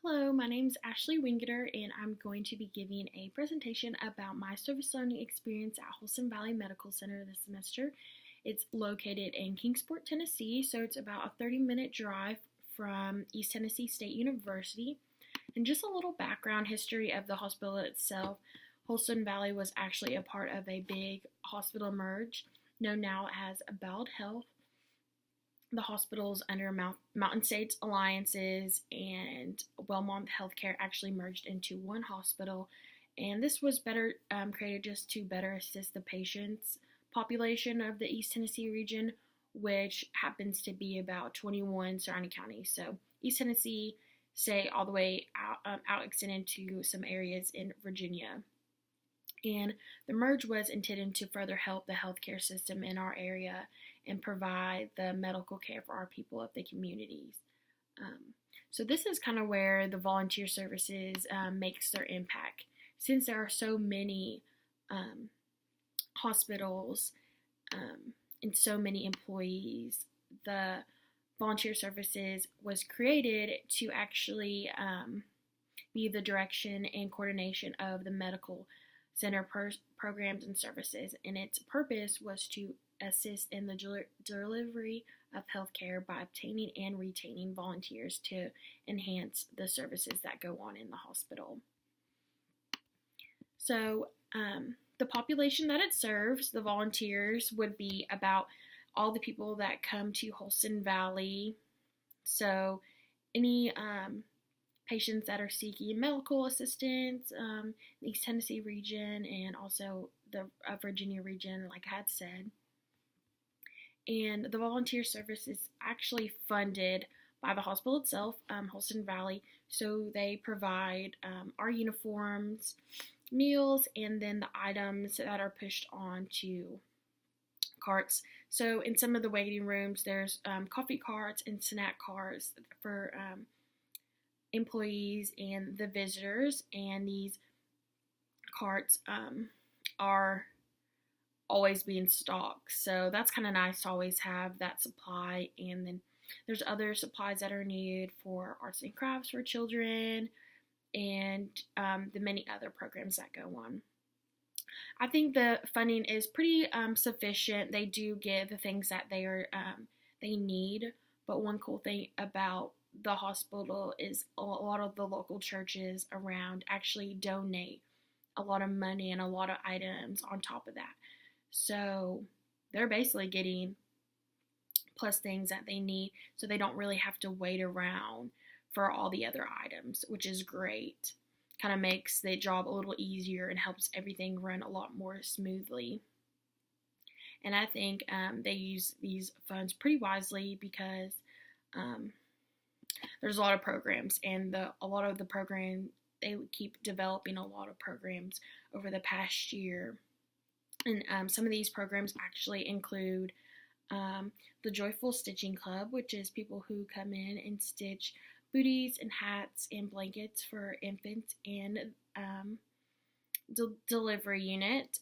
Hello, my name is Ashley Wingerter, and I'm going to be giving a presentation about my service learning experience at Holston Valley Medical Center this semester. It's located in Kingsport, Tennessee, so it's about a 30-minute drive from East Tennessee State University. And just a little background history of the hospital itself. Holston Valley was actually a part of a big hospital merge known now as Ballad Health. The hospitals under Mountain States Alliances and Wellmont Healthcare actually merged into one hospital, and this was better created just to better assist the patients population of the East Tennessee region, which happens to be about 21 surrounding counties. So East Tennessee, say all the way out extended to some areas in Virginia. And the merge was intended to further help the healthcare system in our area and provide the medical care for our people of the communities. So this is kind of where the volunteer services makes their impact. Since there are so many hospitals and so many employees, the volunteer services was created to actually be the direction and coordination of the medical center programs and services, and its purpose was to assist in the delivery of healthcare by obtaining and retaining volunteers to enhance the services that go on in the hospital. So the population that it serves, the volunteers, would be about all the people that come to Holston Valley. So any patients that are seeking medical assistance, the East Tennessee region, and also the Virginia region, like I had said. And the volunteer service is actually funded by the hospital itself, Holston Valley. So they provide our uniforms, meals, and then the items that are pushed onto carts. So in some of the waiting rooms, there's coffee carts and snack carts for employees and the visitors, and these carts are always being stocked, so that's kind of nice to always have that supply. And then there's other supplies that are needed for arts and crafts for children and the many other programs that go on. I think the funding is pretty sufficient. They do get the things that they need, but one cool thing about the hospital is a lot of the local churches around actually donate a lot of money and a lot of items on top of that. So they're basically getting plus things that they need, so they don't really have to wait around for all the other items, which is great. Kind of makes the job a little easier and helps everything run a lot more smoothly. And I think they use these funds pretty wisely because there's a lot of programs, and a lot of the program, they keep developing a lot of programs over the past year. And some of these programs actually include the Joyful Stitching Club, which is people who come in and stitch booties and hats and blankets for infants, and delivery unit.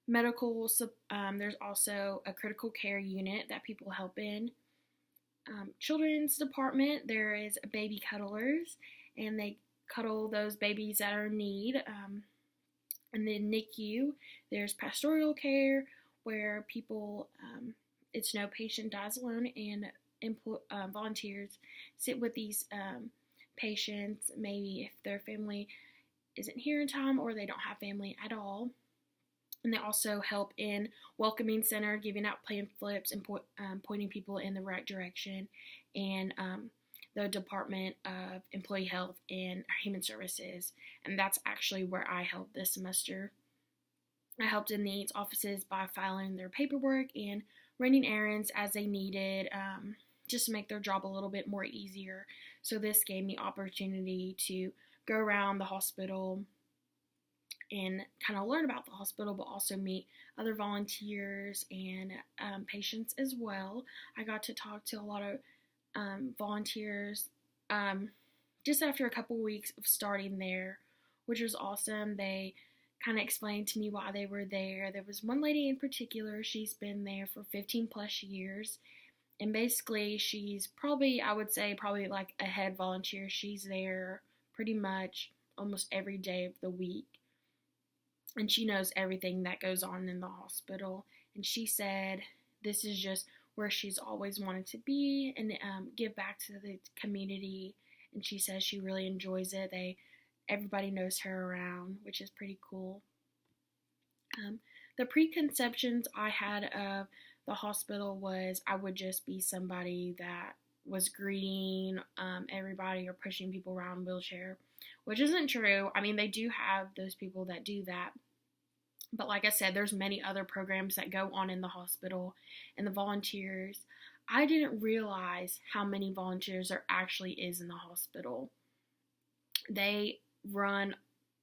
There's also a critical care unit that people help in. Children's department, there is baby cuddlers, and they cuddle those babies that are in need. And then NICU, there's pastoral care where people, it's no patient dies alone, and volunteers sit with these patients, maybe if their family isn't here in time or they don't have family at all. And they also help in welcoming center, giving out pamphlets and pointing people in the right direction. And the Department of Employee Health and Human Services. And that's actually where I helped this semester. I helped in these offices by filing their paperwork and running errands as they needed, just to make their job a little bit more easier. So this gave me opportunity to go around the hospital and kind of learn about the hospital, but also meet other volunteers and patients as well. I got to talk to a lot of volunteers just after a couple weeks of starting there, which was awesome. They kind of explained to me why they were there. There was one lady in particular, she's been there for 15 plus years, And basically she's probably, I would say, probably like a head volunteer. She's there pretty much almost every day of the week, and she knows everything that goes on in the hospital. And she said this is just where she's always wanted to be and give back to the community. And she says she really enjoys it. Everybody knows her around, which is pretty cool. The preconceptions I had of the hospital was I would just be somebody that was greeting everybody or pushing people around in a wheelchair, which isn't true. I mean, they do have those people that do that. But like I said, there's many other programs that go on in the hospital, and the volunteers. I didn't realize how many volunteers there actually is in the hospital. They run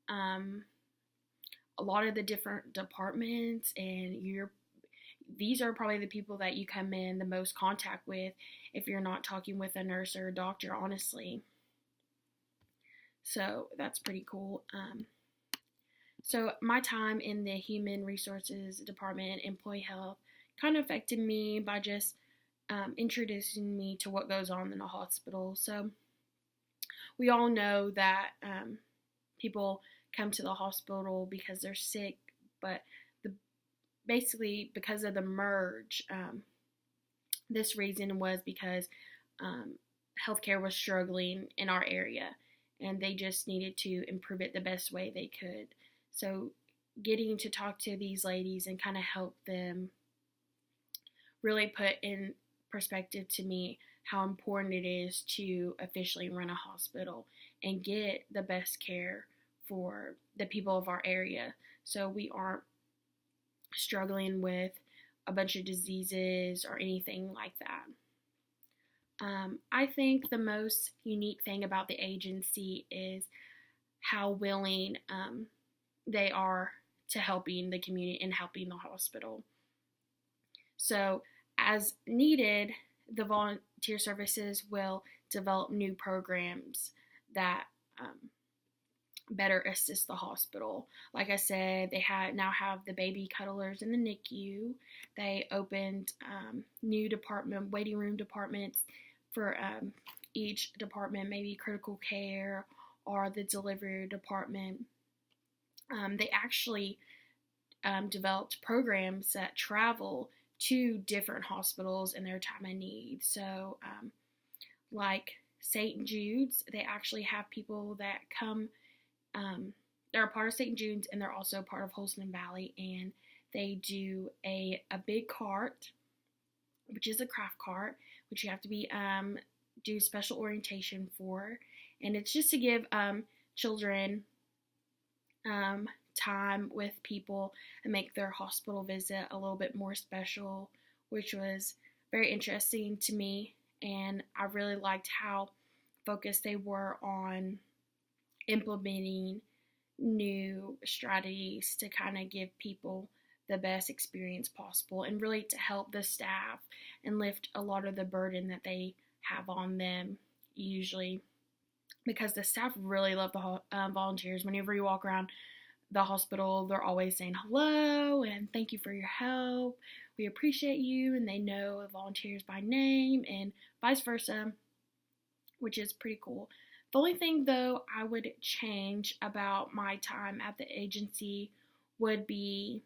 a lot of the different departments, and these are probably the people that you come in the most contact with if you're not talking with a nurse or a doctor, honestly. So that's pretty cool. So my time in the Human Resources Department, Employee Health, kind of affected me by just introducing me to what goes on in a hospital. So we all know that people come to the hospital because they're sick, but basically because of the merge, this reason was because healthcare was struggling in our area, and they just needed to improve it the best way they could. So getting to talk to these ladies and kind of help them really put in perspective to me how important it is to officially run a hospital and get the best care for the people of our area, so we aren't struggling with a bunch of diseases or anything like that. I think the most unique thing about the agency is how willing they are to helping the community and helping the hospital. So as needed, the volunteer services will develop new programs that better assist the hospital. Like I said, they now have the baby cuddlers in the NICU. They opened new waiting room departments for each department, maybe critical care or the delivery department. They actually developed programs that travel to different hospitals in their time of need. So like St. Jude's, they actually have people that come. They're a part of St. Jude's, and they're also part of Holston Valley, and they do a big cart, which is a craft cart, which you have to do special orientation for, and it's just to give children time with people and make their hospital visit a little bit more special, which was very interesting to me, and I really liked how focused they were on implementing new strategies to kind of give people the best experience possible and really to help the staff and lift a lot of the burden that they have on them usually, because the staff really love the volunteers. Whenever you walk around the hospital, they're always saying hello and thank you for your help. We appreciate you, and they know the volunteers by name and vice versa, which is pretty cool. The only thing, though, I would change about my time at the agency would be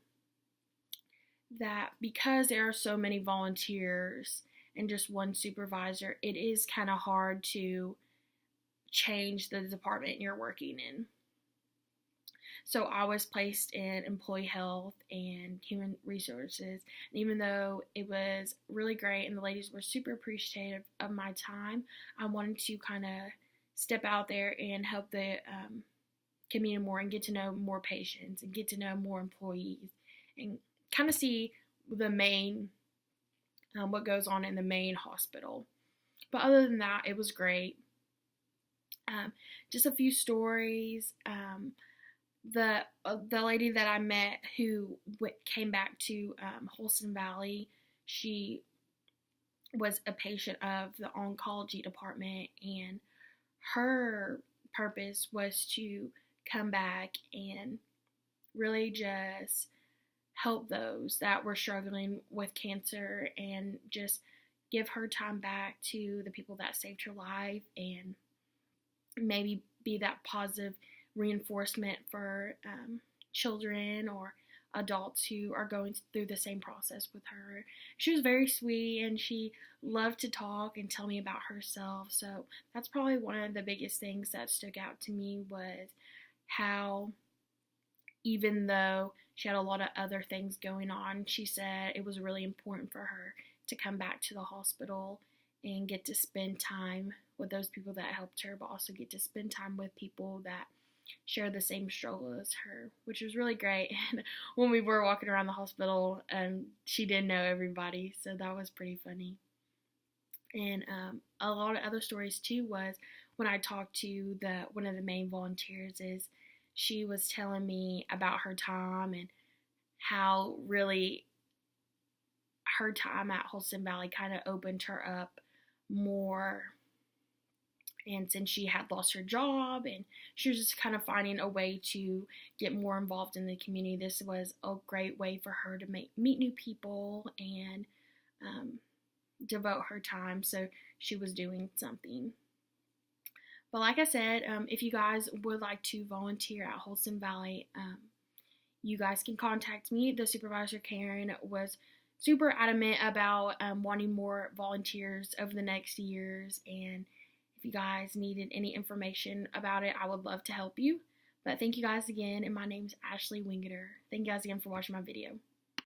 that because there are so many volunteers and just one supervisor, it is kind of hard to change the department you're working in. So I was placed in employee health and human resources. And even though it was really great and the ladies were super appreciative of my time, I wanted to kind of step out there and help the community more and get to know more patients and get to know more employees and kind of see the main, what goes on in the main hospital. But other than that, it was great. Just a few stories. The lady that I met who came back to Holston Valley, she was a patient of the oncology department, and her purpose was to come back and really just help those that were struggling with cancer and just give her time back to the people that saved her life, and maybe be that positive reinforcement for children or adults who are going through the same process with her. She was very sweet, and she loved to talk and tell me about herself. So that's probably one of the biggest things that stuck out to me, was how, even though she had a lot of other things going on, she said it was really important for her to come back to the hospital and get to spend time with those people that helped her, but also get to spend time with people that share the same struggle as her, which was really great. And when we were walking around the hospital, she did know everybody, so that was pretty funny. And a lot of other stories too was when I talked to one of the main volunteers, is she was telling me about her time and how really her time at Holston Valley kind of opened her up more. And since she had lost her job and she was just kind of finding a way to get more involved in the community, this was a great way for her to meet new people and devote her time. So she was doing something. But like I said, if you guys would like to volunteer at Holston Valley, you guys can contact me. The supervisor, Karen, was super adamant about wanting more volunteers over the next years, and if you guys needed any information about it, I would love to help you. But thank you guys again, and my name's Ashley Wingerter. Thank you guys again for watching my video.